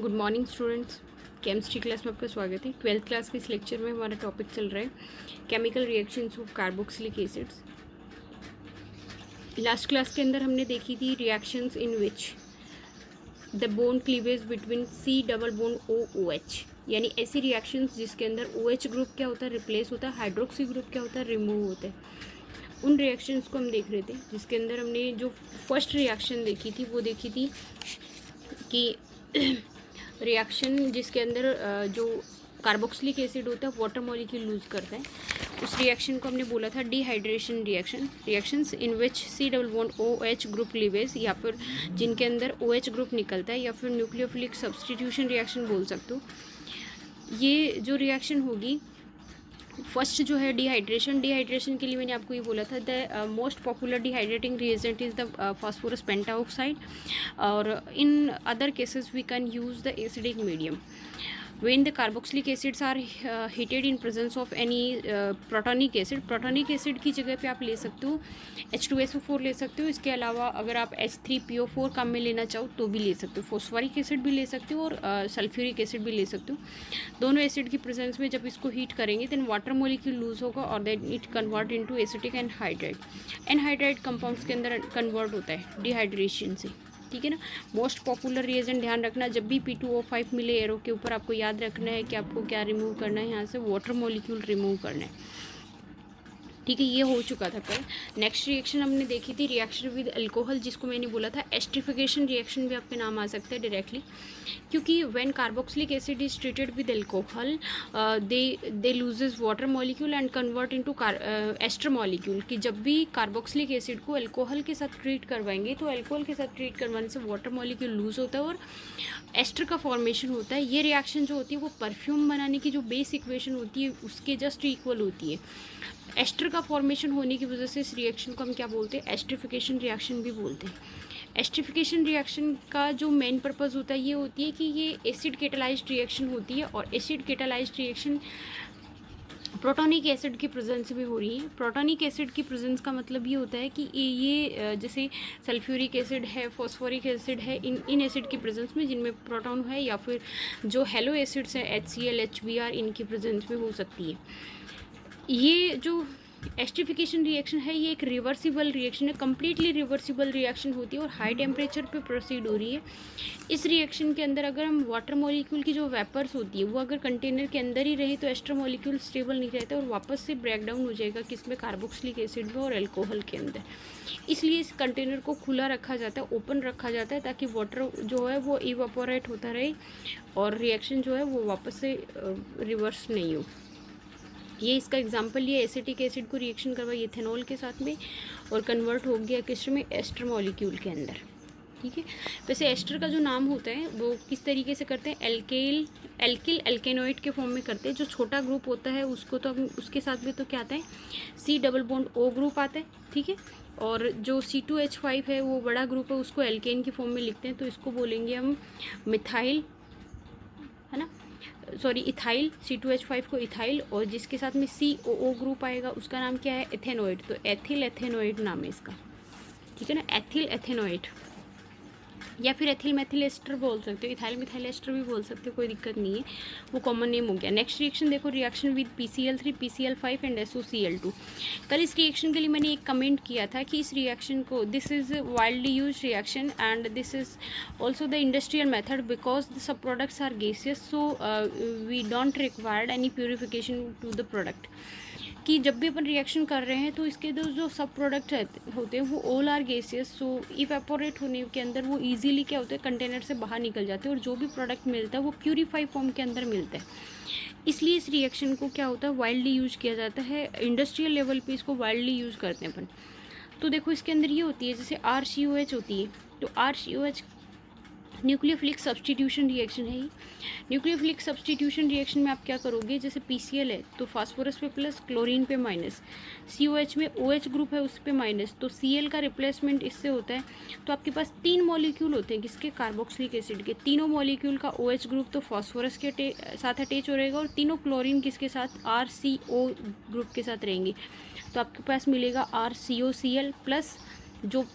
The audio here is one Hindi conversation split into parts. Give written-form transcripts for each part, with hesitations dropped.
Good morning students. Chemistry class में आपका स्वागत है। 12th क्लास के इस लेक्चर में हमारा टॉपिक चल रहा है chemical reactions of carboxylic acids. Last class के अंदर हमने देखी थी reactions in which the bond cleavage between C double bond O O H, यानी ऐसी रिएक्शंस जिसके अंदर ओ एच ग्रुप क्या होता है रिप्लेस होता है, हाइड्रोक्सी ग्रुप क्या होता है रिमूव होता है। उन रिएक्शंस को हम देख रहे थे, जिसके अंदर हमने जो फर्स्ट रिएक्शन देखी थी वो देखी थी कि रिएक्शन जिसके अंदर जो कार्बोक्सिलिक एसिड होता है वाटर मॉलिक्यूल लूज करता है, उस रिएक्शन को हमने बोला था dehydration reaction. Reactions in which C double bond O H group cleavage, या फिर जिनके अंदर ओ एच ग्रुप निकलता है, या फिर न्यूक्लियोफिलिक सब्सटीट्यूशन रिएक्शन बोल सकते हो। ये जो रिएक्शन होगी फर्स्ट जो है डिहाइड्रेशन के लिए मैंने आपको ये बोला था the most popular dehydrating reagent is the phosphorus pentaoxide, और in other cases we can use the acidic medium when the carboxylic acids are heated in presence of any protonic acid की जगह पे आप ले सकते हो H2SO4 ले सकते हो। इसके अलावा अगर आप H3PO4 काम में लेना चाहो तो भी ले सकते हो, फॉस्फोरिक एसिड भी ले सकते हो और सल्फ्यूरिक एसिड भी ले सकते हो। दोनों एसिड की प्रेजेंस में जब इसको हीट करेंगे देन वाटर मोलिक्यूल लूज होगा और then it convert into acetic anhydride compounds के अंदर कन्वर्ट होता है डिहाइड्रेशन से, ठीक है ना। मोस्ट पॉपुलर रिएजेंट ध्यान रखना, जब भी P2O5 मिले एरो के ऊपर आपको याद रखना है कि आपको क्या रिमूव करना है, यहाँ से वाटर मॉलिक्यूल रिमूव करना है, ठीक है। ये हो चुका था कल। नेक्स्ट रिएक्शन हमने देखी थी रिएक्शन विद अल्कोहल, जिसको मैंने बोला था एस्ट्रिफिकेशन रिएक्शन भी आपके नाम आ सकता है डायरेक्टली, क्योंकि when carboxylic acid is treated with alcohol they loses water molecule and convert into ester molecule. कि जब भी कार्बोक्सिलिक एसिड को अल्कोहल के साथ ट्रीट करवाएंगे तो अल्कोहल के साथ ट्रीट करवाने से वाटर मॉलिक्यूल लूज होता है और एस्टर का फॉर्मेशन होता है। ये रिएक्शन जो होती है वो परफ्यूम बनाने की जो बेस इक्वेशन होती है उसके जस्ट इक्वल होती है। एस्टर का फॉर्मेशन होने की वजह से इस रिएक्शन को हम क्या बोलते हैं, एस्ट्रिफिकेशन रिएक्शन भी बोलते हैं। एस्ट्रिफिकेशन रिएक्शन का जो मेन पर्पज़ होता है ये होती है कि ये एसिड केटालाइज्ड रिएक्शन होती है, और एसिड केटालाइज्ड रिएक्शन प्रोटोनिक एसिड की प्रेजेंस में हो रही है। प्रोटोनिक एसिड की प्रेजेंस का मतलब ये होता है कि ये जैसे सल्फ्यूरिक एसिड है, फॉस्फोरिक एसिड है, इन एसिड की प्रेजेंस में जिनमें प्रोटॉन है, या फिर जो हेलो एसिड्स हैं HCl HBr इनकी प्रेजेंस में हो सकती है। ये जो एस्ट्रिफिकेशन रिएक्शन है ये एक रिवर्सिबल रिएक्शन है, कम्प्लीटली रिवर्सिबल रिएक्शन होती है और हाई टेम्परेचर पे प्रोसीड हो रही है। इस रिएक्शन के अंदर अगर हम वाटर मॉलिक्यूल की जो वेपर्स होती है वो अगर कंटेनर के अंदर ही रहे तो एस्टर मॉलिक्यूल स्टेबल नहीं रहता और वापस से ब्रेक डाउन हो जाएगा किसमें, कार्बोक्सिलिक एसिड में और अल्कोहल के अंदर। इसलिए इस कंटेनर को खुला रखा जाता है, ओपन रखा जाता है, ताकि वाटर जो है वो इवापोरेट होता रहे और रिएक्शन जो है वो वापस से रिवर्स नहीं हो। ये इसका एग्जांपल, ये एसिटिक एसिड को रिएक्शन करवाई इथेनॉल के साथ में और कन्वर्ट हो गया किस में, एस्टर मॉलिक्यूल के अंदर, ठीक है। वैसे एस्टर का जो नाम होता है वो किस तरीके से करते हैं, एल्किल एल्केनोइड के फॉर्म में करते हैं। जो छोटा ग्रुप होता है उसको तो हम उसके साथ में तो क्या आता है C double bond O group आता है, ठीक है। और जो C2H5 है वो बड़ा ग्रुप है, उसको एल्केन की फॉर्म में लिखते हैं, तो इसको बोलेंगे हम मिथाइल, है ना, सॉरी इथाइल, C2H5 को इथाइल, और जिसके साथ में COO ग्रुप आएगा उसका नाम क्या है, एथेनोइड। तो एथिल एथेनोइड नाम है इसका, ठीक है ना, एथिल एथेनोइड, या फिर एथिल मेथिल एस्टर बोल सकते हो, इथाइल मिथाइल एस्टर भी बोल सकते हो, कोई दिक्कत नहीं है, वो कॉमन नेम हो गया। नेक्स्ट रिएक्शन देखो, reaction with PCl3 PCl5 and SOCl2। कल इस रिएक्शन के लिए मैंने एक कमेंट किया था कि इस रिएक्शन को this is widely use reaction and this is also the industrial method because the sub products are gaseous, so we don't required any purification to the product. कि जब भी अपन रिएक्शन कर रहे हैं तो इसके जो सब प्रोडक्ट होते हैं वो all are gaseous, so evaporate होने के अंदर वो इजीली क्या होता है कंटेनर से बाहर निकल जाते हैं और जो भी प्रोडक्ट मिलता है वो प्यूरीफाई फॉर्म के अंदर मिलता है। इसलिए इस रिएक्शन को क्या होता है वाइल्डली यूज किया जाता है, इंडस्ट्रियल लेवल पे इसको वाइल्डली यूज करते हैं अपन। तो देखो इसके अंदर ये होती है जैसे RCOH होती है, तो RCOH न्यूक्लियोफिलिक सब्सटीट्यूशन रिएक्शन है। न्यूक्लियोफिलिक सब्सटीट्यूशन रिएक्शन में आप क्या करोगे, जैसे PCl है तो फास्फोरस पे प्लस, क्लोरीन पे माइनस, COH में OH ग्रुप है उस पे माइनस, तो Cl का रिप्लेसमेंट इससे होता है। तो आपके पास 3 मॉलिक्यूल होते हैं किसके, कार्बोक्सिलिक एसिड के। तीनों मॉलिक्यूल का OH ग्रुप तो फास्फोरस के साथ अटैच हो रहेगा और तीनों क्लोरीन किसके साथ, RCO ग्रुप के साथ रहेंगे। तो आपके पास मिलेगा RCOCl प्लस जो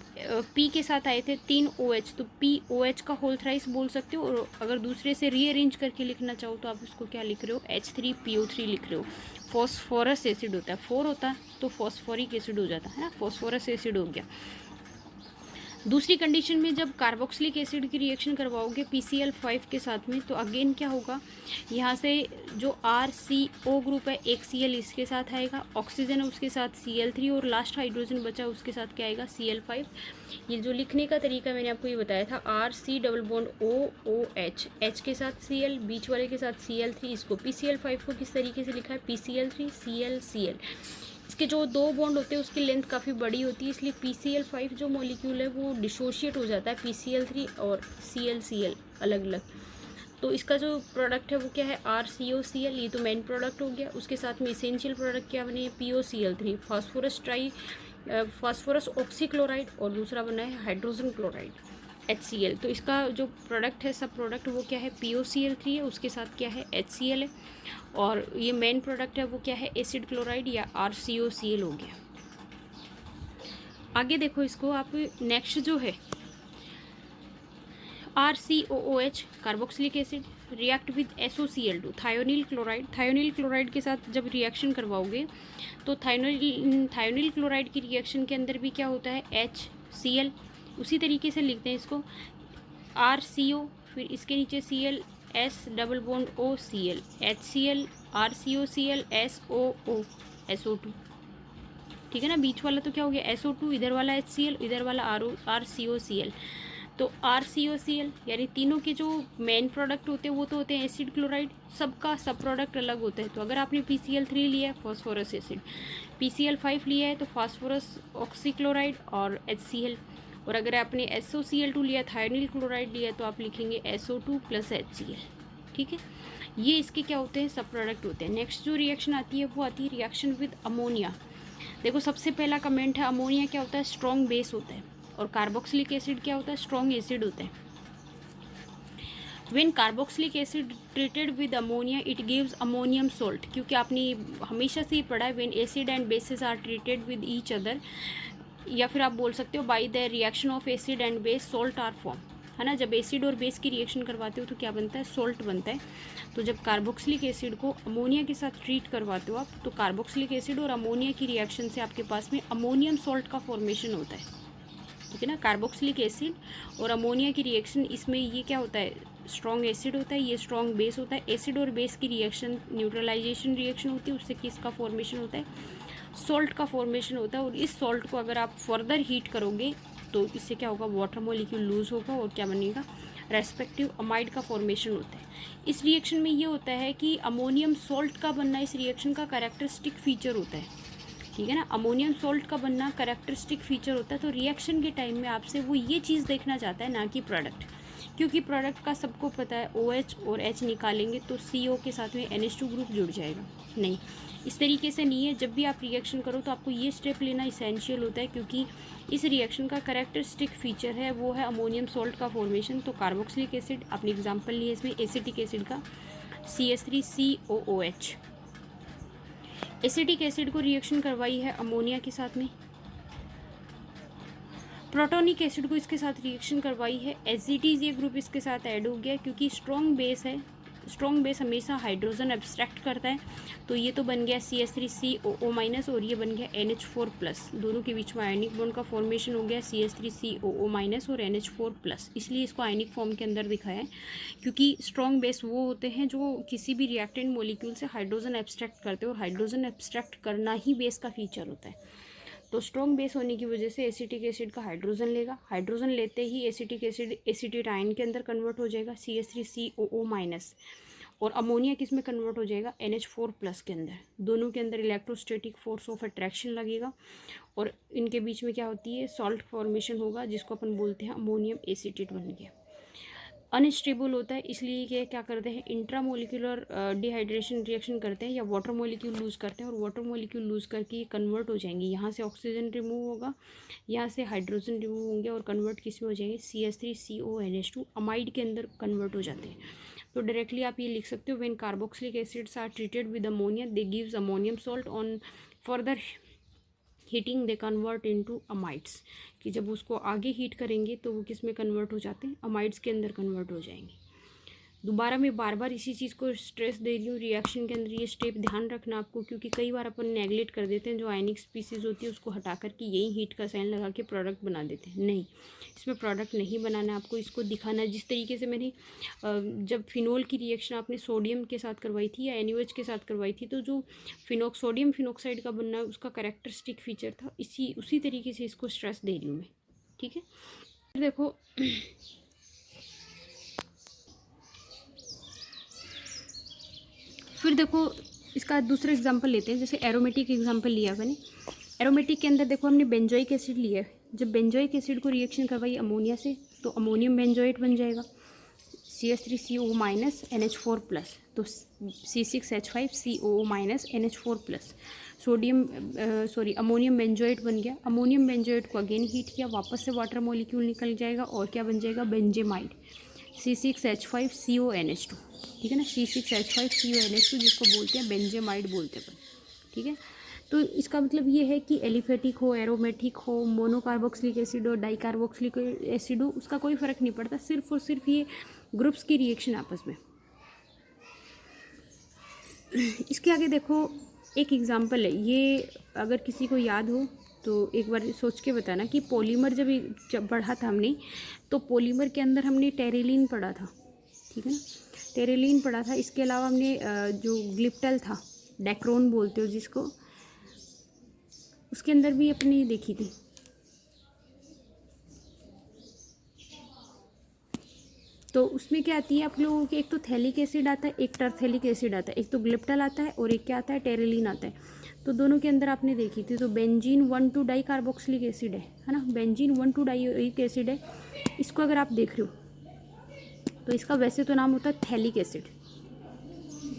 पी के साथ आए थे 3 OH, तो POH का होल थ्राइस बोल सकते हो। और अगर दूसरे से रीअरेंज करके लिखना चाहो तो आप इसको क्या लिख रहे हो, H3PO3 लिख रहे हो। फॉस्फोरस एसिड होता है, 4 होता है तो फॉस्फोरिक एसिड हो जाता है ना, फॉस्फोरस एसिड हो गया। दूसरी कंडीशन में जब कार्बोक्सिलिक एसिड की रिएक्शन करवाओगे PCl5 के साथ में, तो अगेन क्या होगा, यहाँ से जो RCO ग्रुप है, एक Cl इसके साथ आएगा, ऑक्सीजन है उसके साथ Cl3, और लास्ट हाइड्रोजन बचा उसके साथ क्या आएगा, Cl5। ये जो लिखने का तरीका मैंने आपको ये बताया था, RC double bond OOH, H के साथ Cl, बीच वाले के साथ Cl3, इसको PCl5 को किस तरीके से लिखा है, PCl3 Cl। इसके जो 2 बॉन्ड होते हैं उसकी लेंथ काफ़ी बड़ी होती है, इसलिए PCl5 जो मॉलिक्यूल है वो डिसोशिएट हो जाता है PCl3 और Cl अलग अलग। तो इसका जो प्रोडक्ट है वो क्या है, RCOCl, ये तो मेन प्रोडक्ट हो गया। उसके साथ में इसेंशियल प्रोडक्ट क्या बने, POCl3, फास्फोरस ऑक्सीक्लोराइड, और दूसरा बना है हाइड्रोजन क्लोराइड HCl। तो इसका जो प्रोडक्ट है, सब प्रोडक्ट वो क्या है, POCl3 है, उसके साथ क्या है, HCl है, और ये मेन प्रोडक्ट है वो क्या है, एसिड क्लोराइड या RCOCl हो गया। आगे देखो इसको आप, नेक्स्ट जो है RCOOH carboxylic acid react with SOCl2 thionyl chloride. Thionyl chloride के साथ जब रिएक्शन करवाओगे तो थायोनिल क्लोराइड की रिएक्शन के अंदर भी क्या होता है, HCl। उसी तरीके से लिखते हैं इसको, RCO, फिर इसके नीचे Cl, S double bond OCl, HCl, RCOCl, SOO, SO2। ठीक है ना, बीच वाला तो क्या हो गया, SO2, इधर वाला HCl, इधर वाला RCOCl। तो RCOCl यानी तीनों के जो मेन प्रोडक्ट होते हैं वो तो होते हैं एसिड क्लोराइड, सबका सब प्रोडक्ट अलग होता है। तो अगर आपने PCl3 लिया है फॉस्फोरस एसिड, PCl5 लिया है तो फास्फोरस ऑक्सीक्लोराइड और HCl, और अगर आपने SOCl2 लिया, थायोनिल क्लोराइड लिया, तो आप लिखेंगे SO2 प्लस HCl। ठीक है, ये इसके क्या होते हैं, सब प्रोडक्ट होते हैं। नेक्स्ट जो रिएक्शन आती है वो आती है रिएक्शन विद अमोनिया। देखो सबसे पहला कमेंट है, अमोनिया क्या होता है, स्ट्रॉन्ग बेस होता है, और कार्बोक्सिलिक एसिड क्या होता है, स्ट्रॉन्ग एसिड होता है। When carboxylic acid treated with ammonia it gives ammonium salt, क्योंकि आपने हमेशा से ही पढ़ा है, when acid and bases are treated with each other, या फिर आप बोल सकते हो by the reaction of acid and base salt are form, है ना। जब एसिड और बेस की रिएक्शन करवाते हो तो क्या बनता है, सॉल्ट बनता है। तो जब कार्बोक्सिलिक एसिड को अमोनिया के साथ ट्रीट करवाते हो आप, तो कार्बोक्सिलिक एसिड और अमोनिया की रिएक्शन से आपके पास में अमोनियम सॉल्ट का फॉर्मेशन होता है। ठीक है ना, कार्बोक्सिलिक एसिड और अमोनिया की रिएक्शन, इसमें ये क्या होता है, स्ट्रॉन्ग एसिड होता है, ये स्ट्रॉन्ग बेस होता है। एसिड और बेस की रिएक्शन न्यूट्रलाइजेशन रिएक्शन होती है, उससे किसका फॉर्मेशन होता है, सॉल्ट का फॉर्मेशन होता है। और इस सॉल्ट को अगर आप फर्दर हीट करोगे तो इससे क्या होगा, वाटर मॉलिक्यूल लूज होगा और क्या बनेगा, रेस्पेक्टिव अमाइड का फॉर्मेशन होता है। इस रिएक्शन में ये होता है कि अमोनियम सॉल्ट का बनना इस रिएक्शन का कैरेक्टरिस्टिक फीचर होता है। ठीक है ना, अमोनियम सॉल्ट का बनना कैरेक्टरिस्टिक फीचर होता है। तो रिएक्शन के टाइम में आपसे वो ये चीज़ देखना चाहता है, ना कि प्रोडक्ट, क्योंकि प्रोडक्ट का सबको पता है OH और H निकालेंगे तो CO के साथ में NH2 ग्रुप जुड़ जाएगा। नहीं, इस तरीके से नहीं है। जब भी आप रिएक्शन करो तो आपको ये स्टेप लेना इसेंशियल होता है, क्योंकि इस रिएक्शन का कैरेक्टरिस्टिक फीचर है वो है अमोनियम सॉल्ट का फॉर्मेशन। तो कार्बोक्सिलिक एसिड आपने एग्जाम्पल लिया इसमें एसिटिक एसिड का, CH3COOH। एसिटिक एसिड को रिएक्शन करवाई है अमोनिया के साथ में, प्रोटोनिक एसिड को इसके साथ रिएक्शन करवाई है, एसिटीज ये ग्रुप इसके साथ ऐड हो गया, क्योंकि स्ट्रॉन्ग बेस है, स्ट्रॉन्ग बेस हमेशा हाइड्रोजन एब्स्ट्रैक्ट करता है। तो ये तो बन गया CH3COO- और ये बन गया NH4+, दोनों के बीच में आयनिक बॉन्ड का फॉर्मेशन हो गया CH3COO- और NH4+। इसलिए इसको आयनिक फॉर्म के अंदर दिखाया है, क्योंकि स्ट्रॉन्ग बेस वो होते हैं जो किसी भी रिएक्टेंट मॉलिक्यूल से हाइड्रोजन एब्स्ट्रैक्ट करते हैं, और हाइड्रोजन एब्स्ट्रैक्ट करना ही बेस का फीचर होता है। तो स्ट्रॉन्ग बेस होने की वजह से एसिटिक एसिड का हाइड्रोजन लेगा, हाइड्रोजन लेते ही एसिटिक एसिड एसिटेट आयन के अंदर कन्वर्ट हो जाएगा CH3COO-, और अमोनिया किस में कन्वर्ट हो जाएगा, NH4+ के अंदर। दोनों के अंदर इलेक्ट्रोस्टैटिक फोर्स ऑफ अट्रैक्शन लगेगा और इनके बीच में क्या होती है, सॉल्ट फॉर्मेशन होगा, जिसको अपन बोलते हैं अमोनियम एसिटेट बन गया। अनस्टेबल होता है, इसलिए कि क्या करते हैं, इंट्रामोलिकुलर डिहाइड्रेशन रिएक्शन करते हैं या वाटर मॉलिक्यूल लूज करते हैं, और वाटर मॉलिक्यूल लूज करके ये कन्वर्ट हो जाएंगे। यहाँ से ऑक्सीजन रिमूव होगा, यहाँ से हाइड्रोजन रिमूव होंगे और कन्वर्ट किस में हो जाएंगे, CH3CONH2 अमाइड के अंदर कन्वर्ट हो जाते हैं। तो डायरेक्टली आप ये लिख सकते हो, when carboxylic acids are treated with ammonia they gives ammonium salt on further heating they convert into amides, कि जब उसको आगे हीट करेंगे तो वो किस में कन्वर्ट हो जाते हैं, अमाइड्स के अंदर कन्वर्ट हो जाएंगे। दोबारा मैं बार बार इसी चीज़ को स्ट्रेस दे रही हूँ, रिएक्शन के अंदर ये स्टेप ध्यान रखना आपको, क्योंकि कई बार अपन नेगलेक्ट कर देते हैं, जो आयनिक स्पीसीज होती है उसको हटा करके यही हीट का साइन लगा के प्रोडक्ट बना देते हैं। नहीं, इसमें प्रोडक्ट नहीं बनाना, आपको इसको दिखाना है। जिस तरीके से मैंने जब फिनोल की रिएक्शन आपने सोडियम के साथ करवाई थी या NaOH के साथ करवाई थी, तो जो सोडियम फिनोक्साइड का बनना है उसका कैरेक्टरिस्टिक फीचर था, उसी तरीके से इसको स्ट्रेस दे रही हूँ मैं। ठीक है, देखो फिर देखो इसका दूसरा एग्जांपल लेते हैं। जैसे एरोमेटिक एग्जांपल लिया मैंने, एरोमेटिक के अंदर देखो हमने बेंजोइक एसिड लिया है। जब बेंजोइक एसिड को रिएक्शन करवाई अमोनिया से तो अमोनियम बेंजोएट बन जाएगा, CH3CO माइनस NH4 प्लस, तो C6H5COO minus NH4 plus, ammonium benzoate बन गया। अमोनियम बेंजोएट को अगेन हीट किया, वापस से वाटर मॉलिक्यूल निकल जाएगा और क्या बन जाएगा, बेंजेमाइड, C6H5CONH2। ठीक है ना, C6H5CONH2 जिसको बोलते हैं बेंजेमाइड बोलते हैं। ठीक है, तो इसका मतलब ये है कि एलिफेटिक हो, एरोमेटिक हो, मोनोकार्बोक्सिलिक एसिड हो, डाइकार्बोक्सिलिक एसिड हो, उसका कोई फ़र्क नहीं पड़ता, सिर्फ और सिर्फ ये ग्रुप्स की रिएक्शन आपस में। इसके आगे देखो एक एग्जांपल है, ये अगर किसी को याद हो तो एक बार सोच के बताना कि पॉलीमर जब पढ़ा था हमने, तो पॉलीमर के अंदर हमने टेरेलिन पढ़ा था। ठीक है ना, टेरेलिन पढ़ा था। इसके अलावा हमने जो ग्लिप्टल था, डेक्रोन बोलते हो जिसको, उसके अंदर भी अपनी देखी थी। तो उसमें क्या आती है आप लोगों के, एक तो थैलिक एसिड आता है, एक टरथैलिक एसिड आता है, एक तो ग्लिप्टल आता है और एक क्या आता है, टेरेलिन आता है। तो दोनों के अंदर आपने देखी थी। तो बेंजीन 1,2 डाई कार्बोक्सिलिक एसिड है ना, बेंजीन 1,2 डाइक एसिड है। इसको अगर आप देख रहे हो तो इसका वैसे तो नाम होता है थैलिक एसिड।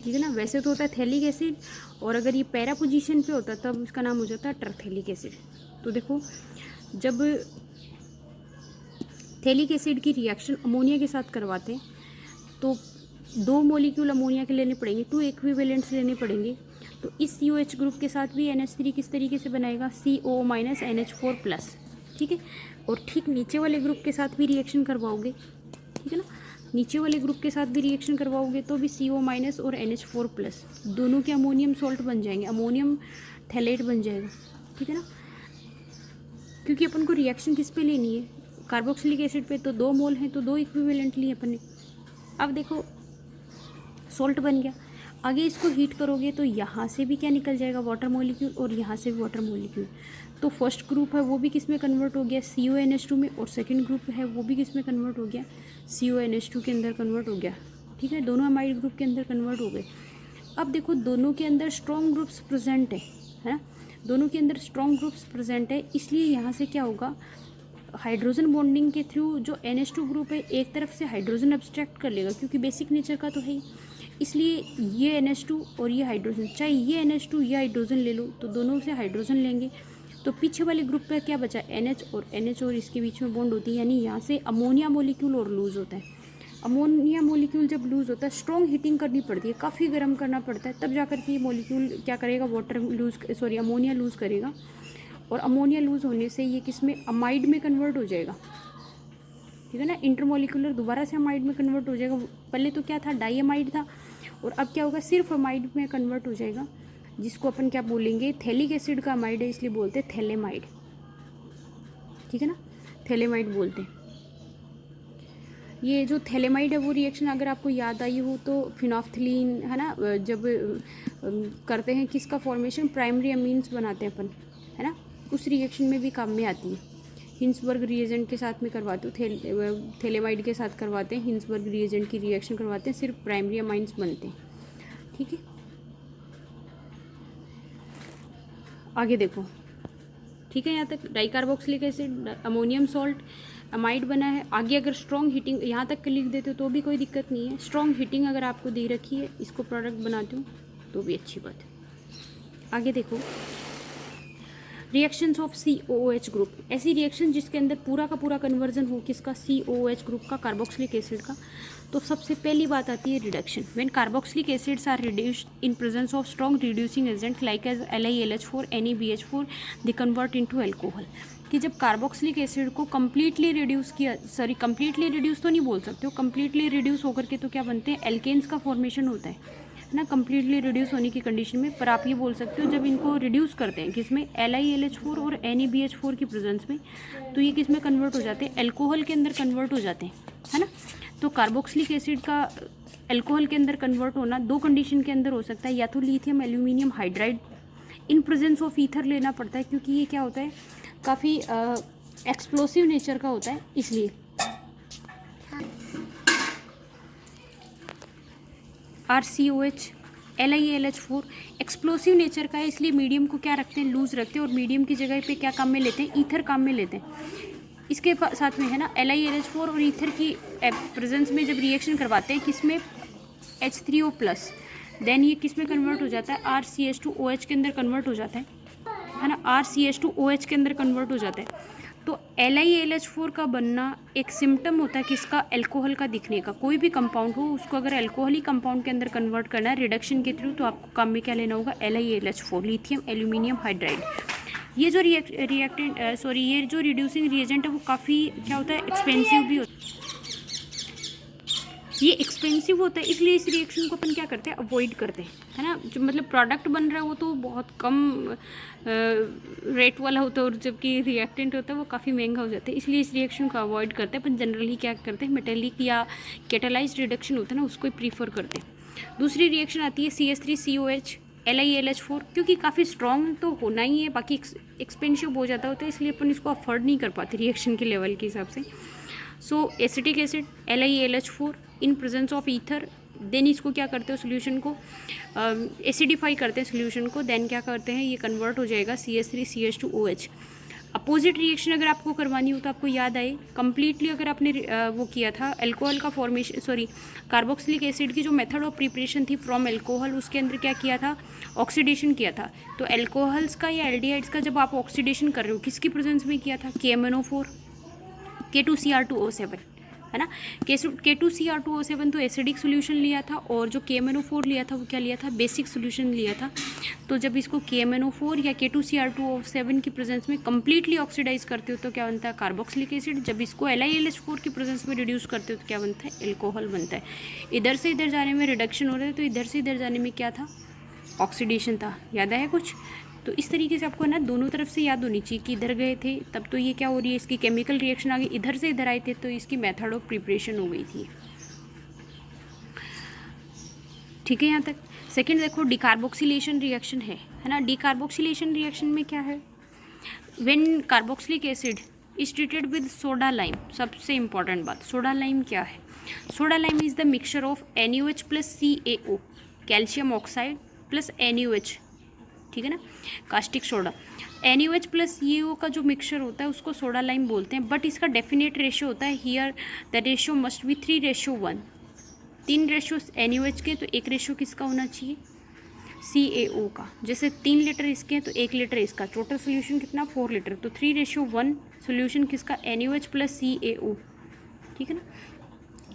ठीक है ना, वैसे तो होता है थैलिक एसिड, और अगर ये पैरा पोजीशन पे होता तब इसका नाम हो जाता है टरथैलिक एसिड। तो देखो जब थैलिक एसिड की रिएक्शन अमोनिया के साथ करवाते हैं तो 2 मॉलिक्यूल अमोनिया के लेने पड़ेंगे, 2 इक्विवेलेंट्स लेने पड़ेंगे। तो इस COH ग्रुप के साथ भी NH3 किस तरीके से बनाएगा, CO माइनस NH4 प्लस। ठीक है, और ठीक नीचे वाले ग्रुप के साथ भी रिएक्शन करवाओगे। ठीक है ना, नीचे वाले ग्रुप के साथ भी रिएक्शन करवाओगे तो भी CO माइनस और NH4 प्लस दोनों के अमोनियम सॉल्ट बन जाएंगे, अमोनियम थैलेट बन जाएगा। ठीक है ना, क्योंकि अपन को रिएक्शन किस पे लेनी है, कार्बोक्सिलिक एसिड पे, तो 2 मोल हैं तो 2 इक्विवेलेंट लिए अपन ने। अब देखो सॉल्ट बन गया, आगे इसको हीट करोगे तो यहाँ से भी क्या निकल जाएगा, वाटर मॉलिक्यूल, और यहाँ से भी वाटर मॉलिक्यूल। तो फर्स्ट ग्रुप है वो भी किस में कन्वर्ट हो गया, CONH2 में, और सेकंड ग्रुप है वो भी किस में कन्वर्ट हो गया, CONH2 के अंदर कन्वर्ट हो गया। ठीक है, दोनों अमाइड ग्रुप के अंदर कन्वर्ट हो गए। अब देखो दोनों के अंदर स्ट्रॉन्ग ग्रुप्स प्रेजेंट है ना, दोनों के अंदर स्ट्रॉन्ग ग्रुप्स प्रेजेंट है, इसलिए यहाँ से क्या होगा, हाइड्रोजन बॉन्डिंग के थ्रू जो NH2 ग्रुप है एक तरफ से हाइड्रोजन एब्स्ट्रैक्ट कर लेगा, क्योंकि बेसिक नेचर का तो है ही। इसलिए ये NH2 और ये हाइड्रोजन, चाहे ये NH2 ये हाइड्रोजन ले लो तो दोनों से हाइड्रोजन लेंगे, तो पीछे वाले ग्रुप पे क्या बचा, NH और इसके बीच में बॉन्ड होती है, यानी यहाँ से अमोनिया मॉलिक्यूल और लूज़ होता है। अमोनिया मॉलिक्यूल जब लूज़ होता है, स्ट्रॉन्ग हीटिंग करनी पड़ती है, काफ़ी गर्म करना पड़ता है, तब जाकर के ये मॉलिक्यूल क्या करेगा, अमोनिया लूज़ करेगा, और अमोनिया लूज़ होने से ये किस में, अमाइड में कन्वर्ट हो जाएगा। ठीक है ना, इंटरमोलिकुलर दोबारा से अमाइड में कन्वर्ट हो जाएगा। पहले तो क्या था, डाईअमाइड था, और अब क्या होगा, सिर्फ अमाइड में कन्वर्ट हो जाएगा, जिसको अपन क्या बोलेंगे, थैलिक एसिड का अमाइड है, इसलिए बोलते हैं थैलेमाइड। ठीक है ना, थैलेमाइड बोलते हैं। ये जो थैलेमाइड है वो रिएक्शन अगर आपको याद आई हो तो फिनोफ्थलीन है ना, जब करते हैं किसका फॉर्मेशन, प्राइमरी अमीन्स बनाते हैं अपन, है ना, उस रिएक्शन में भी काम में आती है। हिंसबर्ग रिएजेंट के साथ में करवाते हो, थैलेमाइड के साथ करवाते हैं, हिंसबर्ग रिएजेंट की रिएक्शन करवाते हैं, सिर्फ प्राइमरी अमाइंस बनते हैं। ठीक है, आगे देखो। ठीक है, यहाँ तक dicarboxylic acid, ammonium salt, amide बना है। आगे अगर स्ट्रॉन्ग हीटिंग यहाँ तक लिख देते हो तो भी कोई दिक्कत नहीं है, स्ट्रॉन्ग हीटिंग अगर आपको दे रखी है, इसको प्रोडक्ट बनाते हो तो भी अच्छी बात है। आगे देखो, रिएक्शंस ऑफ COOH ग्रुप, ऐसी रिएक्शन जिसके अंदर पूरा का पूरा कन्वर्जन हो किसका, COOH ग्रुप का, कार्बोक्सिलिक एसिड का। तो सबसे पहली बात आती है reduction. When carboxylic acids are reduced in presence of strong reducing agent like as LiLH4 NeBH4 they convert into alcohol. कि जब कार्बोक्सिलिक एसिड को कम्प्लीटली रिड्यूस किया, सॉरी कम्प्लीटली रिड्यूस तो नहीं बोल सकते हो, कम्प्लीटली रिड्यूस होकर के तो क्या बनते हैं, एल्केन्स का फॉर्मेशन होता है ना, कम्प्लीटली रिड्यूस होने की कंडीशन में। पर आप ये बोल सकते हो जब इनको रिड्यूस करते हैं किसमें, LiLH4 और NeBH4 की प्रेजेंस में, तो ये किस में कन्वर्ट हो जाते हैं, एल्कोहल के अंदर कन्वर्ट हो जाते हैं, है ना। तो कार्बोक्सिलिक एसिड का एल्कोहल के अंदर कन्वर्ट होना दो कंडीशन के अंदर हो सकता है, या तो lithium aluminium hydride in presence of ether लेना पड़ता है, क्योंकि ये क्या होता है, काफ़ी एक्सप्लोसिव नेचर का होता है, इसलिए RCOH LiLH4 एक्सप्लोसिव नेचर का है, इसलिए मीडियम को क्या रखते हैं, लूज रखते हैं, और मीडियम की जगह पे क्या काम में लेते हैं, ईथर काम में लेते हैं। इसके साथ में है ना LiLH4 और ईथर की प्रेजेंस में जब रिएक्शन करवाते हैं किसमें, H3O+, देन ये किस में कन्वर्ट हो जाता है, RCH2OH के अंदर कन्वर्ट हो जाता है ना, RCH2OH के अंदर कन्वर्ट हो जाता है। तो LiLH4 का बनना एक सिम्टम होता है किसका, एल्कोहल का दिखने का। कोई भी कंपाउंड हो उसको अगर एल्कोहल ही कंपाउंड के अंदर कन्वर्ट करना है रिडक्शन के थ्रू, तो आपको काम में क्या लेना होगा, LiLH4 लिथियम एल्यूमिनियम हाइड्राइड। ये जो ये जो रिड्यूसिंग रिएजेंट है वो काफ़ी क्या होता है, एक्सपेंसिव भी होता है, ये एक्सपेंसिव होता है, इसलिए इस रिएक्शन को अपन क्या करते हैं, अवॉइड करते हैं, है ना। जो मतलब प्रोडक्ट बन रहा है वो तो बहुत कम रेट वाला होता है, और जबकि रिएक्टेंट होता है वो काफ़ी महंगा हो जाता है, इसलिए इस रिएक्शन को अवॉइड करते हैं। अपन जनरली क्या करते हैं, मेटेलिक या कैटालाइज्ड रिडक्शन होता है ना, उसको ही प्रीफर करते हैं। दूसरी रिएक्शन आती है CH3COH LiLH4, क्योंकि काफ़ी स्ट्रॉन्ग तो होना ही है, बाकी एक्सपेंसिव हो जाता होता है, इसलिए अपन इसको अफोर्ड नहीं कर पाते रिएक्शन के लेवल के हिसाब से। So acetic acid LiLH4 in presence of ether, then इसको क्या करते हो, सोल्यूशन को एसिडिफाई करते हैं सोल्यूशन को, देन क्या करते हैं, ये कन्वर्ट हो जाएगा CH3CH2OH। अपोजिट रिएक्शन अगर आपको करवानी हो तो आपको याद आए, कंप्लीटली अगर आपने वो किया था एल्कोहल का फॉर्मेशन, सॉरी कार्बोक्सिलिक एसिड की जो मेथड ऑफ प्रिपरेशन थी फ्रॉम एल्कोहल, उसके अंदर क्या किया था, ऑक्सीडेशन किया था। तो एल्कोहल्स का या एल्डिहाइड्स का जब आप ऑक्सीडेशन कर रहे हो किसकी प्रेजेंस में किया था, KMnO4 K2Cr2O7, है ना। K2Cr2O7 तो एसिडिक सोल्यूशन लिया था, और जो KMnO4 लिया था वो क्या लिया था, बेसिक सोल्यूशन लिया था। तो जब इसको KMnO4 या K2Cr2O7 की प्रेजेंस में कम्प्लीटली ऑक्सीडाइज करते हो तो क्या बनता है, कार्बोक्सिलिक एसिड। जब इसको LiLH4 की प्रेजेंस में रिड्यूस करते हो तो क्या बनता है, एल्कोहल बनता है। इधर से इधर जाने में रिडक्शन हो रहा है, तो इधर से इधर जाने में क्या था, ऑक्सीडेशन था। याद आया कुछ? तो इस तरीके से आपको ना दोनों तरफ से याद होनी चाहिए कि इधर गए थे तब तो ये क्या हो रही है, इसकी केमिकल रिएक्शन आ गई, इधर से इधर आए थे तो इसकी मेथड ऑफ प्रिपरेशन हो गई थी। ठीक है यहाँ तक। सेकंड देखो, डिकार्बोक्सिलेशन रिएक्शन है ना। डिकार्बोक्सिलेशन रिएक्शन में क्या है, when carboxylic acid is treated with soda lime. सबसे इंपॉर्टेंट बात, सोडा लाइम क्या है, soda lime is the mixture of NaOH plus CaO, calcium oxide plus NaOH, ठीक है ना, caustic soda. NaOH plus CaO का जो मिक्सचर होता है उसको सोडा लाइम बोलते हैं, बट इसका डेफिनेट रेशियो होता है, here the ratio must be 3:1। 3 ratio NaOH के, तो 1 रेशियो किसका होना चाहिए, CaO का। जैसे 3 लीटर इसके हैं तो 1 लीटर इसका, टोटल सोल्यूशन कितना, 4 लीटर, तो 3:1 सोल्यूशन किसका, NaOH प्लस CaO, ठीक है ना।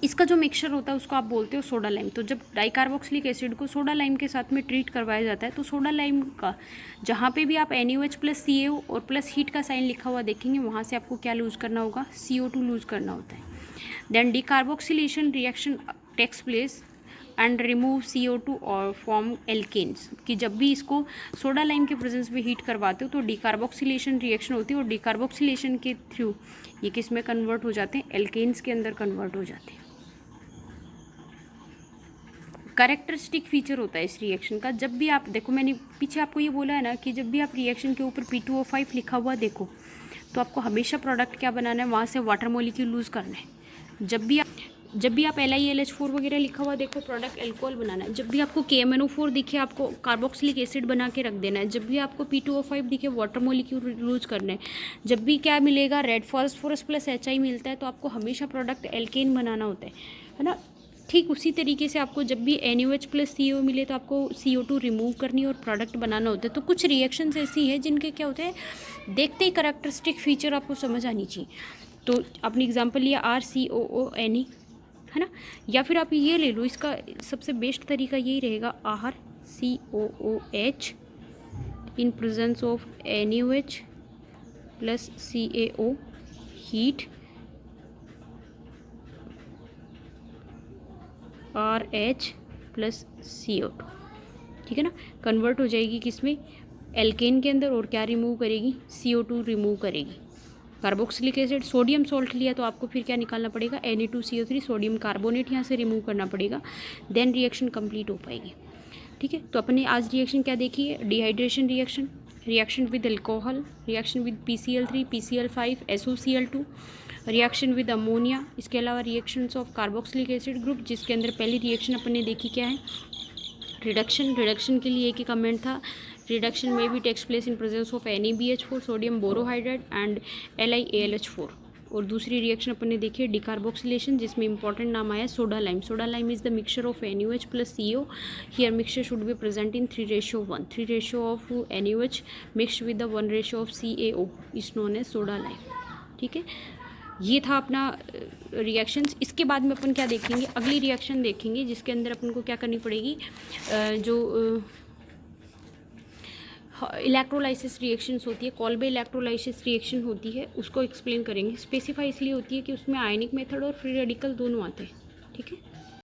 इसका जो मिक्सचर होता है उसको आप बोलते हो सोडा लाइम। तो जब डाइकार्बोक्सिलिक एसिड को सोडा लाइम के साथ में ट्रीट करवाया जाता है तो सोडा लाइम का जहाँ पे भी आप NaOH प्लस CaO और प्लस हीट का साइन लिखा हुआ देखेंगे, वहाँ से आपको क्या लूज़ करना होगा, CO2 लूज़ करना होता है। Then decarboxylation reaction takes place and remove CO2 और फॉर्म एल्केन्स, कि जब भी इसको सोडा लाइम के प्रेजेंस में हीट करवाते हो तो डिकार्बोक्सिलेशन रिएक्शन होती है, और डिकार्बोक्सिलेशन के थ्रू ये किस में कन्वर्ट हो जाते हैं, एल्केन्स के अंदर कन्वर्ट हो जाते हैं। कैरेक्टरिस्टिक फीचर होता है इस रिएक्शन का, जब भी आप देखो, मैंने पीछे आपको ये बोला है ना कि जब भी आप रिएक्शन के ऊपर P2O5 लिखा हुआ देखो तो आपको हमेशा प्रोडक्ट क्या बनाना है, वहाँ से वाटर मॉलिक्यूल लूज़ करना है। जब भी आप LiLH4 वगैरह लिखा हुआ देखो, प्रोडक्ट एल्कोहल बनाना है। जब भी आपको KMnO4 दिखे, आपको कार्बोक्सिलिक एसिड बना के रख देना है। जब भी आपको P2O5 दिखे, वाटर मॉलिक्यूल लूज करना है। जब भी क्या मिलेगा, रेड फॉस्फोरस प्लस HI मिलता है, तो आपको हमेशा प्रोडक्ट एल्केन बनाना होता है ना। ठीक उसी तरीके से आपको जब भी NaOH प्लस CO मिले तो आपको CO2 रिमूव करनी और प्रोडक्ट बनाना होता है। तो कुछ रिएक्शंस ऐसी है जिनके क्या होते हैं, देखते ही करैक्टरिस्टिक फीचर आपको समझ आनी चाहिए। तो आपने एग्जांपल लिया RCOONE, है ना, या फिर आप ये ले लो, इसका सबसे बेस्ट तरीका यही रहेगा RCOOH in presence of NaOH plus CaO, heat RH plus CO2, ठीक है ना, कन्वर्ट हो जाएगी किसमें, एल्केन के अंदर, और क्या रिमूव करेगी, CO2 रिमूव करेगी। कार्बोक्सिलिक एसिड, सोडियम सॉल्ट लिया तो आपको फिर क्या निकालना पड़ेगा, Na2CO3 सोडियम कार्बोनेट यहाँ से रिमूव करना पड़ेगा, देन रिएक्शन कंप्लीट हो पाएगी। ठीक है, तो अपने आज रिएक्शन क्या देखी है, dehydration reaction, reaction with alcohol, reaction with PCl3 PCl5 SOCl2, reaction with ammonia, इसके अलावा reactions of carboxylic acid group, जिसके अंदर पहली रिएक्शन अपन ने देखी क्या है, रिडक्शन। रिडक्शन के लिए एक ही कमेंट था, रिडक्शन में भी takes place in presence of NaBH4 sodium borohydrate and LiAlH4। और दूसरी रिएक्शन अपन ने देखी है डिकार्बोक्सिलेशन, जिसमें इंपॉर्टेंट नाम आया soda lime. Soda lime is the mixture of NaOH plus CO, here mixture should be present in 3:1, 3 of NaOH mixed with the 1 of CaO is known as soda lime. ठीक है, ये था अपना रिएक्शंस। इसके बाद में अपन क्या देखेंगे, अगली रिएक्शन देखेंगे जिसके अंदर अपन को क्या करनी पड़ेगी, जो इलेक्ट्रोलाइसिस रिएक्शंस होती है, कॉल्बे इलेक्ट्रोलाइसिस रिएक्शन होती है, उसको एक्सप्लेन करेंगे। स्पेसिफाई इसलिए होती है कि उसमें आयनिक मेथड और फ्री रेडिकल दोनों आते हैं। ठीक है।